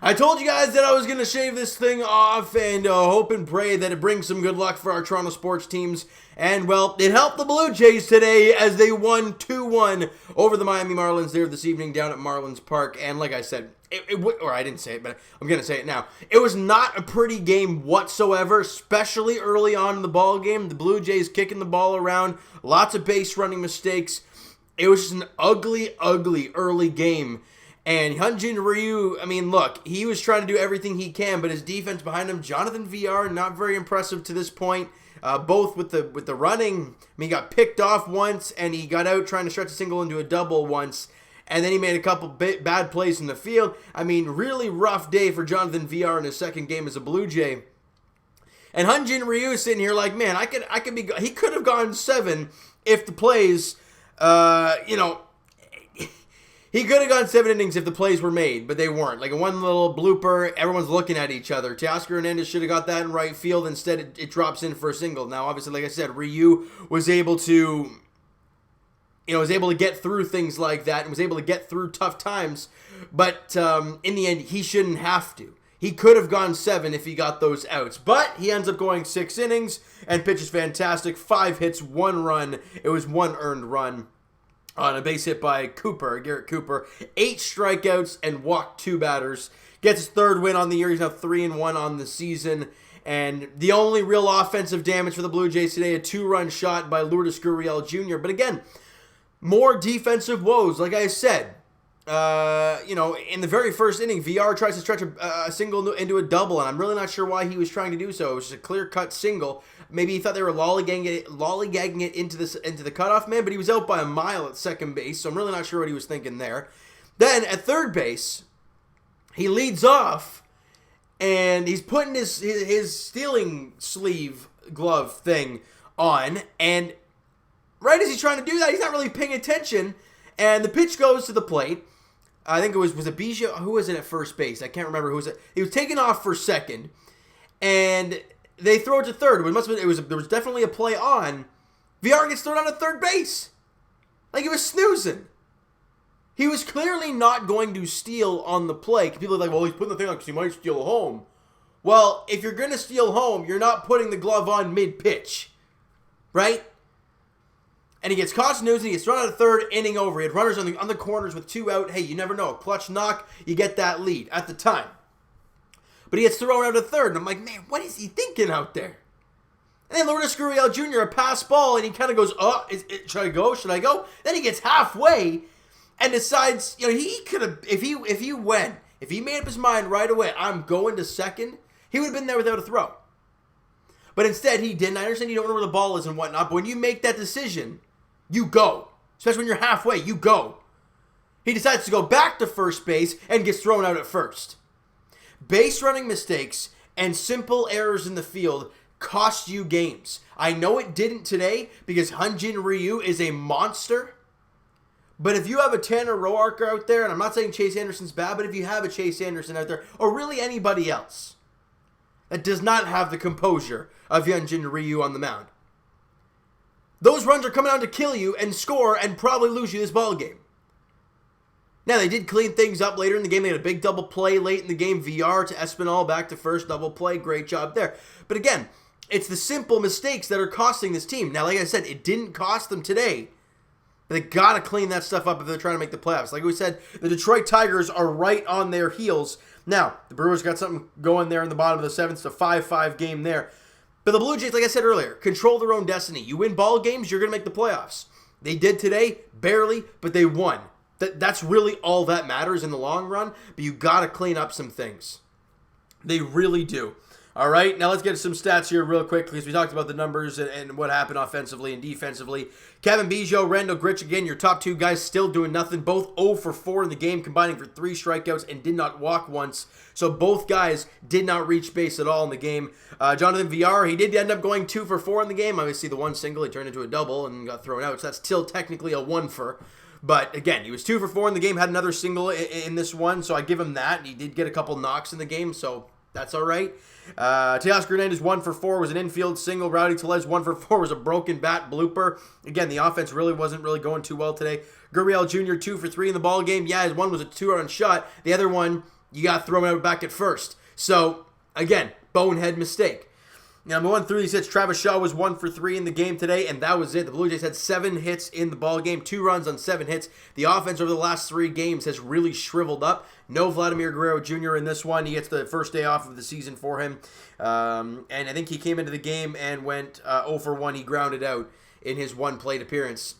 I told you guys that I was going to shave this thing off and hope and pray that it brings some good luck for our Toronto sports teams. And, well, it helped the Blue Jays today as they won 2-1 over the Miami Marlins there this evening down at Marlins Park. And like I said, or I didn't say it, but I'm going to say it now. It was not a pretty game whatsoever, especially early on in the ball game. The Blue Jays kicking the ball around, lots of base running mistakes. It was just an ugly, ugly early game. And Hyunjin Ryu, I mean, look, he was trying to do everything he can, but his defense behind him, Jonathan VR, not very impressive to this point. Both with the running, I mean, he got picked off once, and he got out trying to stretch a single into a double once, and then he made a couple bad plays in the field. I mean, really rough day for Jonathan VR in his second game as a Blue Jay. And Hyunjin Ryu sitting here like, man, he could have gone 7 if the plays, he could have gone 7 innings if the plays were made, but they weren't. Like a one little blooper, everyone's looking at each other. Teoscar Hernandez should have got that in right field. Instead, it drops in for a single. Now, obviously, like I said, Ryu was able to, get through things like that and was able to get through tough times. But in the end, he shouldn't have to. He could have gone 7 if he got those outs. But he ends up going 6 innings and pitches fantastic. 5 hits, 1 run. It was 1 earned run on a base hit by Garrett Cooper. 8 strikeouts and walked 2 batters. Gets his 3rd win on the year. He's now 3-1 on the season. And the only real offensive damage for the Blue Jays today, a 2-run shot by Lourdes Gurriel Jr. But again, more defensive woes. Like I said, in the very first inning, VR tries to stretch a single into a double, and I'm really not sure why he was trying to do so. It was just a clear-cut single. Maybe he thought they were lollygagging it into the cutoff man, but he was out by a mile at second base, so I'm really not sure what he was thinking there. Then, at third base, he leads off, and he's putting his stealing sleeve glove thing on, and right as he's trying to do that, he's not really paying attention, and the pitch goes to the plate. I think it was it Bijou? Who was it at first base? I can't remember who was it. He was taken off for second, and they throw it to third. There was definitely a play on. VR gets thrown out at third base. Like he was snoozing. He was clearly not going to steal on the play. People are like, well, he's putting the thing on because he might steal home. Well, if you're going to steal home, you're not putting the glove on mid-pitch. Right? And he gets caught snoozing. He gets thrown out of third, inning over. He had runners on the corners with 2 out. Hey, you never know. Clutch knock, you get that lead at the time. But he gets thrown out of third. And I'm like, man, what is he thinking out there? And then Lourdes Gurriel Jr., a pass ball, and he kind of goes, should I go? Should I go? Then he gets halfway and decides, he could have, if he made up his mind right away, I'm going to second, he would have been there without a throw. But instead, he didn't. I understand you don't know where the ball is and whatnot, but when you make that decision, you go. Especially when you're halfway, you go. He decides to go back to first base and gets thrown out at first. Base running mistakes and simple errors in the field cost you games. I know it didn't today because Hyunjin Ryu is a monster. But if you have a Tanner Roark out there, and I'm not saying Chase Anderson's bad, but if you have a Chase Anderson out there, or really anybody else that does not have the composure of Hyunjin Ryu on the mound, those runs are coming out to kill you and score and probably lose you this ball game. Now, they did clean things up later in the game. They had a big double play late in the game. VR to Espinal, back to first, double play. Great job there. But again, it's the simple mistakes that are costing this team. Now, like I said, it didn't cost them today. But they got to clean that stuff up if they're trying to make the playoffs. Like we said, the Detroit Tigers are right on their heels. Now, the Brewers got something going there in the bottom of the 7th. It's a 5-5 game there. But the Blue Jays, like I said earlier, control their own destiny. You win ball games, you're going to make the playoffs. They did today, barely, but they won. That's really all that matters in the long run, but you got to clean up some things. They really do. All right, now let's get some stats here real quick because we talked about the numbers and what happened offensively and defensively. Kevin Bijou, Randall Gritch, again, your top 2 guys still doing nothing. Both 0 for 4 in the game, combining for 3 strikeouts and did not walk once. So both guys did not reach base at all in the game. Jonathan VR, he did end up going 2 for 4 in the game. Obviously, the one single, he turned into a double and got thrown out. So that's still technically a 1 for. But again, he was 2 for 4 in the game, had another single in this one. So I give him that. He did get a couple knocks in the game, so that's all right. Teoscar Hernandez 1 for 4 was an infield single. Rowdy Tellez 1 for 4 was a broken bat blooper. Again, the offense wasn't going too well today. Gurriel Jr. 2 for 3 in the ball game. Yeah, his one was a 2-run shot. The other one you got thrown out back at first. So, again, bonehead mistake. Now, going through these hits, Travis Shaw was 1 for 3 in the game today, and that was it. The Blue Jays had 7 hits in the ball game, 2 runs on 7 hits. The offense over the last 3 games has really shriveled up. No Vladimir Guerrero Jr. in this one. He gets the first day off of the season for him. And I think he came into the game and went 0 for 1. He grounded out in his 1 plate appearance.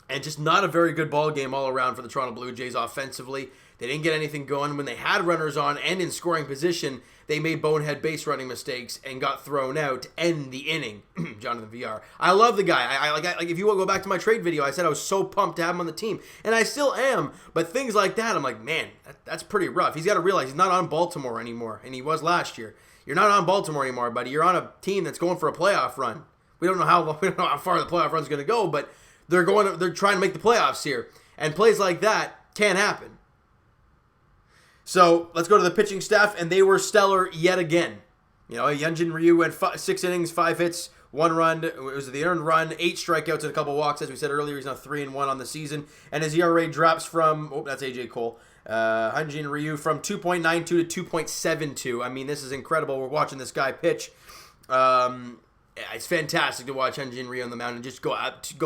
And just not a very good ball game all around for the Toronto Blue Jays offensively. They didn't get anything going. When they had runners on and in scoring position, they made bonehead base running mistakes and got thrown out to end the inning. Jonathan VR. I love the guy. I like if you go back to my trade video, I said I was so pumped to have him on the team. And I still am. But things like that, I'm like, man, that's pretty rough. He's got to realize he's not on Baltimore anymore. And he was last year. You're not on Baltimore anymore, buddy. You're on a team that's going for a playoff run. We don't know how far the playoff run's going to go, but they're trying to make the playoffs here. And plays like that can't happen. So let's go to the pitching staff, and they were stellar yet again. You know, Hyunjin Ryu went 6 innings, 5 hits, 1 run. It was the earned run, 8 strikeouts, and a couple walks. As we said earlier, he's now 3-1 on the season. And his ERA drops from, that's AJ Cole, Hyunjin Ryu from 2.92 to 2.72. I mean, this is incredible. We're watching this guy pitch. It's fantastic to watch Hyunjin Ryu on the mound and just go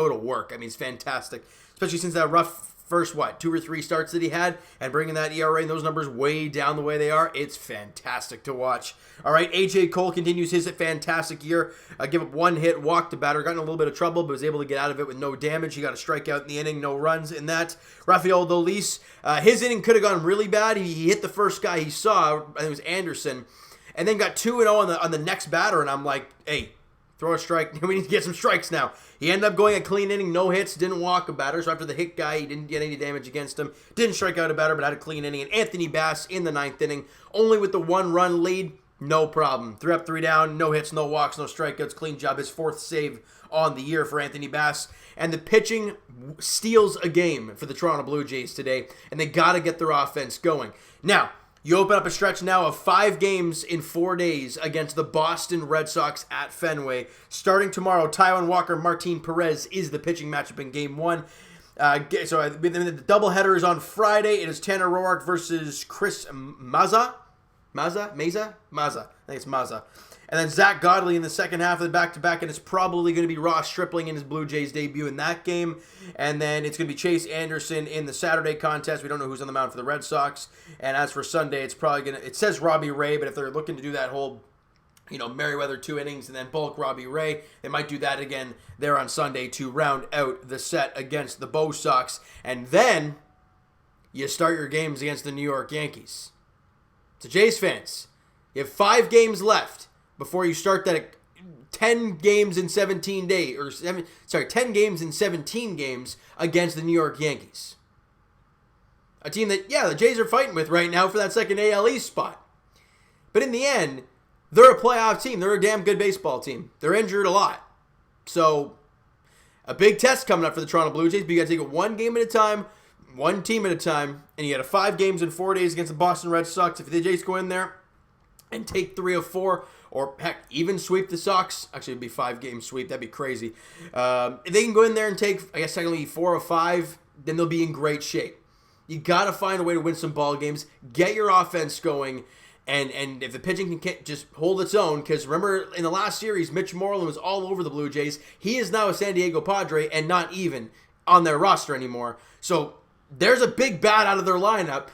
to work. I mean, it's fantastic, especially since that rough first 2 or 3 starts that he had, and bringing that ERA and those numbers way down the way they are. It's fantastic to watch. All right, AJ Cole continues his fantastic year. Give up 1 hit, walked the batter, got in a little bit of trouble, but was able to get out of it with no damage. He got a strikeout in the inning, no runs in that. Rafael Dolis, his inning could have gone really bad. He hit the first guy he saw, I think it was Anderson, and then got 2-0 on the next batter, and I'm like, hey, throw a strike. We need to get some strikes now. He ended up going a clean inning, no hits, didn't walk a batter. So after the hit guy, he didn't get any damage against him. Didn't strike out a batter, but had a clean inning. And Anthony Bass in the 9th inning, only with the 1-run lead, no problem. 3 up, 3 down, no hits, no walks, no strikeouts. Clean job. His 4th save on the year for Anthony Bass. And the pitching steals a game for the Toronto Blue Jays today, and they got to get their offense going. Now, you open up a stretch now of 5 games in 4 days against the Boston Red Sox at Fenway. Starting tomorrow, Taijuan Walker, Martin Perez is the pitching matchup in Game 1. So the doubleheader is on Friday. It is Tanner Roark versus Chris Mazza. I think it's Mazza. And then Zach Godley in the second half of the back-to-back, and it's probably going to be Ross Stripling in his Blue Jays debut in that game. And then it's going to be Chase Anderson in the Saturday contest. We don't know who's on the mound for the Red Sox. And as for Sunday, it's probably going to, it says Robbie Ray, but if they're looking to do that whole, Merriweather 2 innings and then bulk Robbie Ray, they might do that again there on Sunday to round out the set against the Bo Sox. And then you start your games against the New York Yankees. So Jays fans, you have 5 games left before you start that 10 games in 17 days, 10 games in 17 games against the New York Yankees. A team that, the Jays are fighting with right now for that second AL East spot. But in the end, they're a playoff team. They're a damn good baseball team. They're injured a lot. So, a big test coming up for the Toronto Blue Jays, but you got to take it 1 game at a time, 1 team at a time, and you got 5 games in 4 days against the Boston Red Sox. If the Jays go in there and take 3 of 4, or heck, even sweep the Sox. Actually, it'd be 5-game sweep. That'd be crazy. If they can go in there and take, technically 4 of 5, then they'll be in great shape. You got to find a way to win some ball games. Get your offense going. And if the pitching can just hold its own, because remember, in the last series, Mitch Moreland was all over the Blue Jays. He is now a San Diego Padre and not even on their roster anymore. So there's a big bat out of their lineup.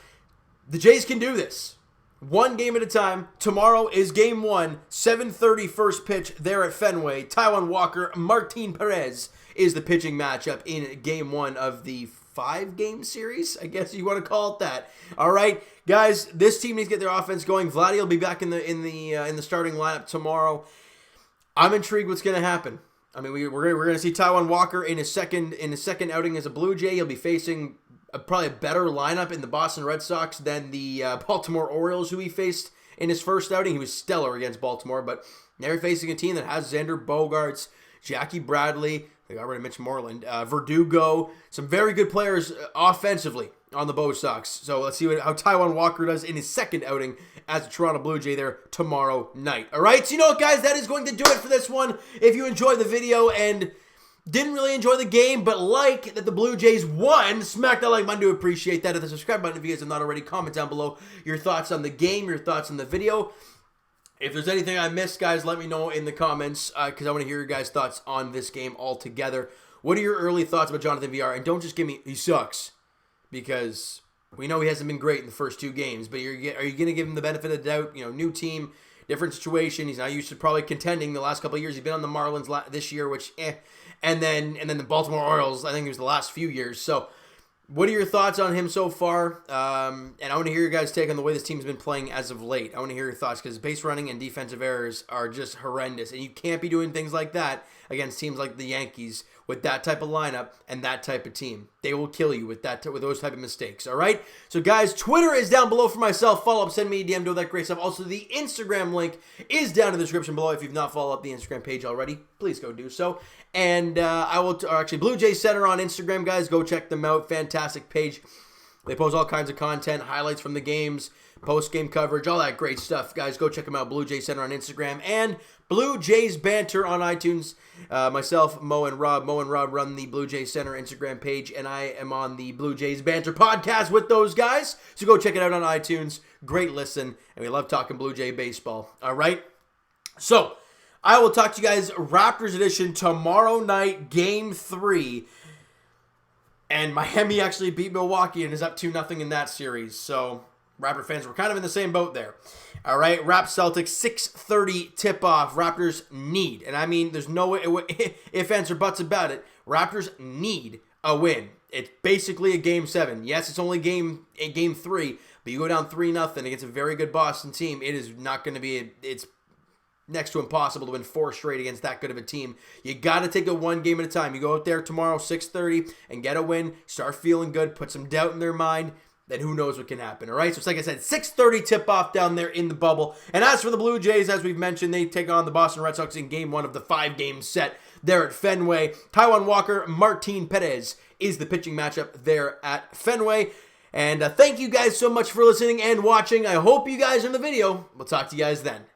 The Jays can do this. 1 game at a time. Tomorrow is Game 1, 7:30 first pitch there at Fenway. Taijuan Walker, Martin Perez is the pitching matchup in Game 1 of the 5-game series, I guess you want to call it that. All right, guys, this team needs to get their offense going. Vladdy will be back in the starting lineup tomorrow. I'm intrigued what's going to happen. I mean, we're going to see Taijuan Walker in his second outing as a Blue Jay. He'll be facing probably a better lineup in the Boston Red Sox than the Baltimore Orioles, who he faced in his first outing. He was stellar against Baltimore, but now you're facing a team that has Xander Bogaerts, Jackie Bradley, they got rid of Mitch Moreland, Verdugo, some very good players offensively on the Bo Sox. So let's see how Taijuan Walker does in his second outing as a Toronto Blue Jay there tomorrow night. All right, so you know what, guys, that is going to do it for this one. If you enjoyed the video and Didn't really enjoy the game, but like that the Blue Jays won. Smack that like button to appreciate that. Hit the subscribe button if you guys have not already. Comment down below your thoughts on the game, your thoughts on the video. If there's anything I missed, guys, let me know in the comments because I want to hear your guys' thoughts on this game altogether. What are your early thoughts about Jonathan VR? And don't just give me, he sucks, because we know he hasn't been great in the first 2 games, but are you going to give him the benefit of the doubt? You know, new team, different situation. He's not used to probably contending the last couple of years. He's been on the Marlins this year, which and then the Baltimore Orioles, I think it was the last few years. So what are your thoughts on him so far? And I want to hear your guys' take on the way this team's been playing as of late. I want to hear your thoughts because base running and defensive errors are just horrendous. And you can't be doing things like that against teams like the Yankees with that type of lineup and that type of team. They will kill you with those type of mistakes, all right? So, guys, Twitter is down below for myself. Follow up, send me a DM, do all that great stuff. Also, the Instagram link is down in the description below. If you've not followed up the Instagram page already, please go do so. And actually, Blue Jays Center on Instagram, guys. Go check them out. Fantastic page. They post all kinds of content, highlights from the games, post-game coverage, all that great stuff. Guys, go check them out. Blue Jays Center on Instagram and Blue Jays Banter on iTunes. Myself, Mo and Rob run the Blue Jays Center Instagram page, and I am on the Blue Jays Banter podcast with those guys. So go check it out on iTunes. Great listen, and we love talking Blue Jay baseball. All right? So I will talk to you guys Raptors edition tomorrow night, Game 3. And Miami actually beat Milwaukee and is up 2-0 in that series. So Raptor fans were kind of in the same boat there. All right, Raps Celtics, 6:30 tip-off. Raptors need, and I mean there's no ifs, ands, or buts about it. Raptors need a win. It's basically a Game 7. Yes, it's only Game 3, but you go down 3-0 against a very good Boston team. It is not going to be, it's next to impossible to win 4 straight against that good of a team. You got to take it 1 game at a time. You go out there tomorrow, 6:30, and get a win. Start feeling good. Put some doubt in their mind. Then who knows what can happen, all right? So it's like I said, 6:30 tip-off down there in the bubble. And as for the Blue Jays, as we've mentioned, they take on the Boston Red Sox in Game 1 of the 5-game set there at Fenway. Taijuan Walker, Martin Perez is the pitching matchup there at Fenway. And thank you guys so much for listening and watching. I hope you guys are in the video. We'll talk to you guys then.